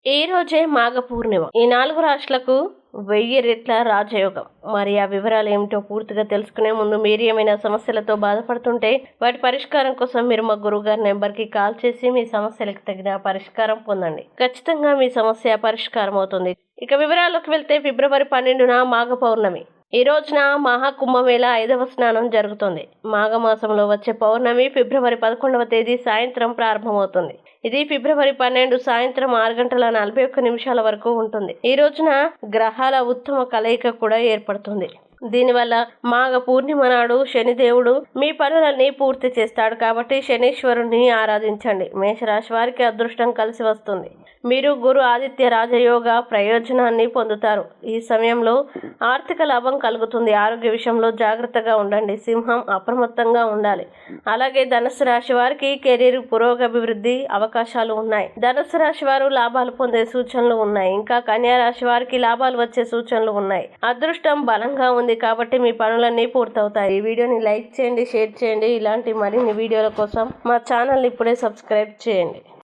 ఈ రోజే మాఘ పూర్ణిమ. ఈ 4 రాశులకు 1000 రెట్ల రాజయోగం. మరి ఆ వివరాలు ఏమిటో పూర్తిగా తెలుసుకునే ముందు మీరు ఏమైనా సమస్యలతో బాధపడుతుంటే వాటి పరిష్కారం కోసం మీరు మా గురువుగారి నెంబర్కి కాల్ చేసి మీ సమస్యలకు తగిన పరిష్కారం పొందండి. ఖచ్చితంగా మీ సమస్య పరిష్కారం అవుతుంది. ఇక వివరాల్లోకి వెళ్తే ఫిబ్రవరి 12న మాఘ పౌర్ణమి. ఈ రోజున మహాకుంభమేళ 5వ స్నానం జరుగుతుంది. మాఘమాసంలో వచ్చే పౌర్ణమి ఫిబ్రవరి 11వ తేదీ సాయంత్రం ప్రారంభమవుతుంది. ఇది ఫిబ్రవరి 12 సాయంత్రం 6:41 వరకు ఉంటుంది. ఈ రోజున గ్రహాల ఉత్తమ కలయిక కూడా ఏర్పడుతుంది. దీనివల్ల మాఘ పూర్ణిమ నాడు శనిదేవుడు మీ పనులన్నీ పూర్తి చేస్తాడు. కాబట్టి శనీశ్వరుణ్ణి ఆరాధించండి. మేషరాశి వారికి అదృష్టం కలిసి వస్తుంది. మీరు గురు ఆదిత్య రాజయోగ ప్రయోజనాన్ని పొందుతారు. ఈ సమయంలో ఆర్థిక లాభం కలుగుతుంది. ఆరోగ్య విషయంలో జాగ్రత్తగా ఉండండి. సింహం అప్రమత్తంగా ఉండాలి. అలాగే ధనుసు రాశి వారికి కెరీర్ పురోగభివృద్ధి అవకాశాలు ఉన్నాయి. ధనుసు రాశి వారు లాభాలు పొందే సూచనలు ఉన్నాయి. ఇంకా కన్యా రాశి వారికి లాభాలు వచ్చే సూచనలు ఉన్నాయి. అదృష్టం బలంగా ఉంది కాబట్టి మీ పనులన్నీ పూర్తవుతాయి. ఈ వీడియోని లైక్ చేయండి, షేర్ చేయండి. ఇలాంటి మరిన్ని వీడియోల కోసం మా ఛానల్ని ఇప్పుడే సబ్స్క్రైబ్ చేయండి.